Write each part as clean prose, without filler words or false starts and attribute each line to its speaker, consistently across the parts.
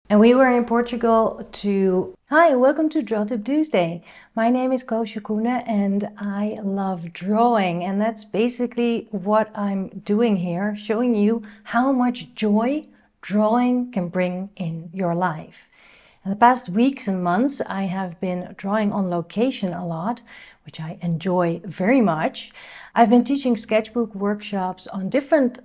Speaker 1: And we were in Portugal to... Hi, welcome to Draw Tip Tuesday. My name is Koosje Koenen and I love drawing. And that's basically what I'm doing here, showing you how much joy drawing can bring in your life. In the past weeks and months, I have been drawing on location a lot, which I enjoy very much. I've been teaching sketchbook workshops on different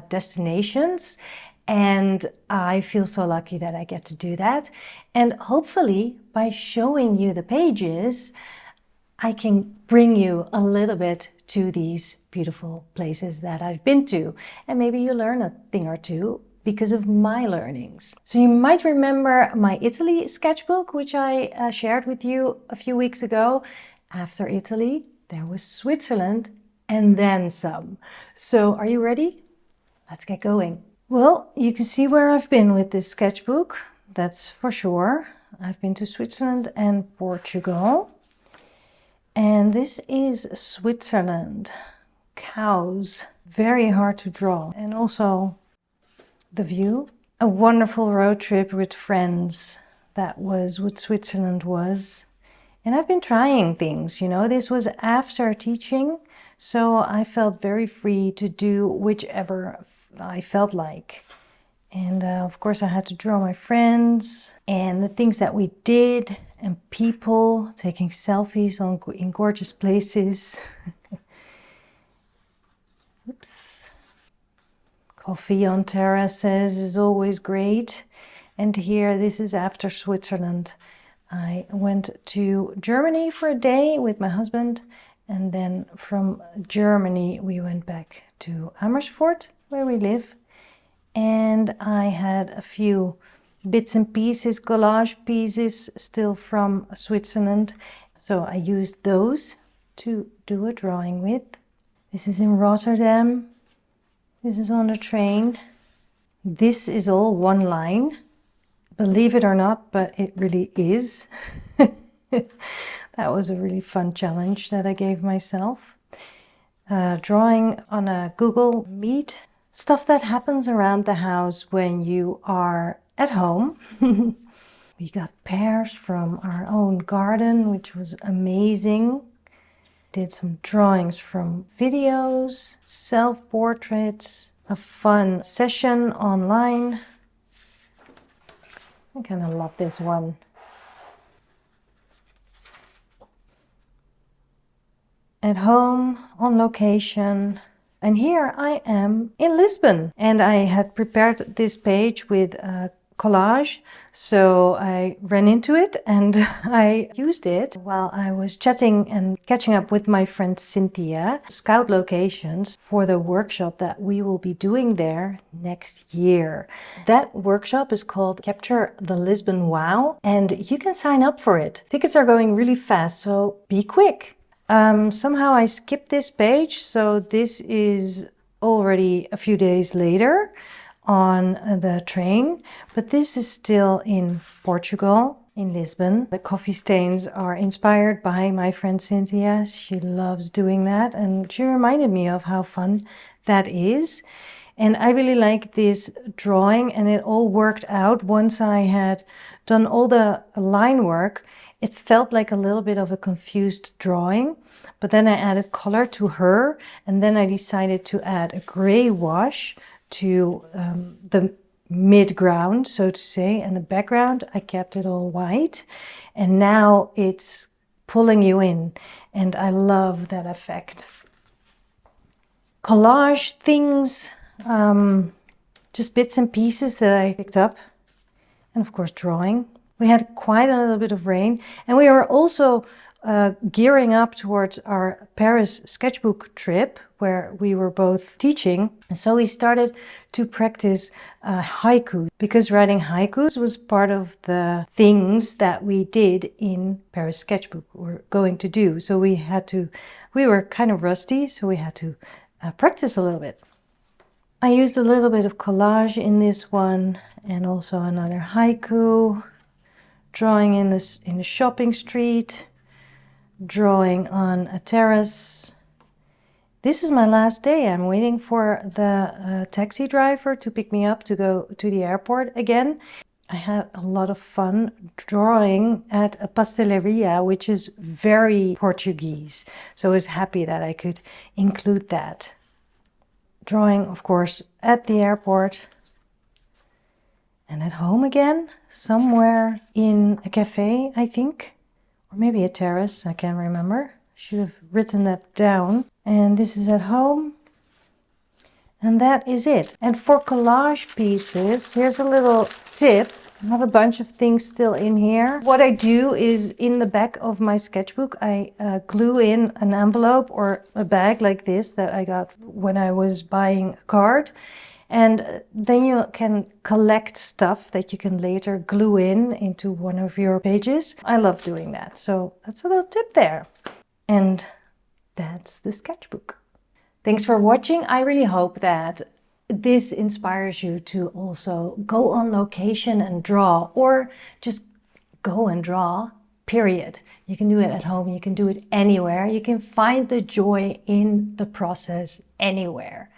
Speaker 1: destinations, and I feel so lucky that I get to do that. And hopefully, by showing you the pages, I can bring you a little bit to these beautiful places that I've been to. And maybe you learn a thing or two because of my learnings. So you might remember my Italy sketchbook, which I shared with you a few weeks ago. After Italy, there was Switzerland and then some. So are you ready? Let's get going. Well, you can see where I've been with this sketchbook, that's for sure. I've been to Switzerland and Portugal. And this is Switzerland. Cows, very hard to draw. And also the view. A wonderful road trip with friends. That was what Switzerland was. And I've been trying things, you know, this was after teaching. So I felt very free to do whichever I felt like. And of course I had to draw my friends and the things that we did and people taking selfies in gorgeous places. Oops. Coffee on terraces is always great. And here, this is after Switzerland. I went to Germany for a day with my husband, and then from Germany we went back to Amersfoort, where we live. And I had a few bits and pieces, collage pieces, still from Switzerland. So I used those to do a drawing with. This is in Rotterdam. This is on the train. This is all one line. Believe it or not, but it really is. That was a really fun challenge that I gave myself. Drawing on a Google Meet. Stuff that happens around the house when you are at home. We got pears from our own garden, which was amazing. Did some drawings from videos, self-portraits, a fun session online. I kind of love this one. At home, on location. And here I am in Lisbon. And I had prepared this page with Collage. So I ran into it and I used it while I was chatting and catching up with my friend Cynthia, scout locations for the workshop that we will be doing there next year. That workshop is called Capture the Lisbon Wow, and you can sign up for it. Tickets are going really fast, so be quick. Somehow I skipped this page, so this is already a few days later on the train, but this is still in Portugal, in Lisbon. The coffee stains are inspired by my friend Cynthia. She loves doing that, and she reminded me of how fun that is. And I really like this drawing, and it all worked out. Once I had done all the line work, it felt like a little bit of a confused drawing, but then I added color to her, and then I decided to add a gray wash to the mid-ground, so to say, and the background I kept it all white, and now it's pulling you in, and I love that effect. Collage things, just bits and pieces that I picked up, and of course drawing. We had quite a little bit of rain, and we were also gearing up towards our Paris sketchbook trip, where we were both teaching. And so we started to practice haiku, because writing haikus was part of the things that we did in Paris sketchbook we're going to do. So we were kind of rusty, so we had to practice a little bit. I used a little bit of collage in this one, and also another haiku. Drawing in the shopping street, drawing on a terrace. This is my last day. I'm waiting for the taxi driver to pick me up to go to the airport again. I had a lot of fun drawing at a pastelaria, which is very Portuguese. So I was happy that I could include that. Drawing, of course, at the airport and at home again, somewhere in a cafe, I think, or maybe a terrace, I can't remember. Should have written that down. And this is at home. And that is it. And for collage pieces, here's a little tip. I have a bunch of things still in here. What I do is in the back of my sketchbook, I glue in an envelope or a bag like this that I got when I was buying a card. And then you can collect stuff that you can later glue in into one of your pages. I love doing that. So that's a little tip there. And that's the sketchbook. Thanks for watching. I really hope that this inspires you to also go on location and draw, or just go and draw, period. You can do it at home, you can do it anywhere. You can find the joy in the process anywhere.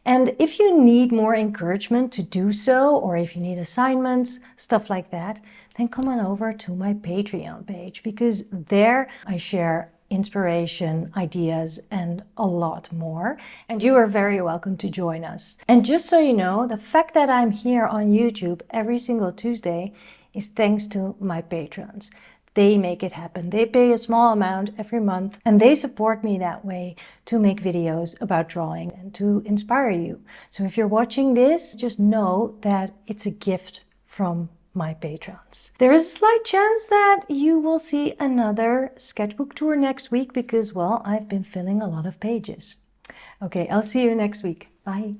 Speaker 1: And if you need more encouragement to do so, or if you need assignments, stuff like that, then come on over to my Patreon page, because there I share inspiration, ideas, and a lot more. And you are very welcome to join us. And just so you know, the fact that I'm here on YouTube every single Tuesday is thanks to my patrons. They make it happen. They pay a small amount every month and they support me that way to make videos about drawing and to inspire you. So if you're watching this, just know that it's a gift from my patrons. There is a slight chance that you will see another sketchbook tour next week because, well, I've been filling a lot of pages. Okay, I'll see you next week. Bye.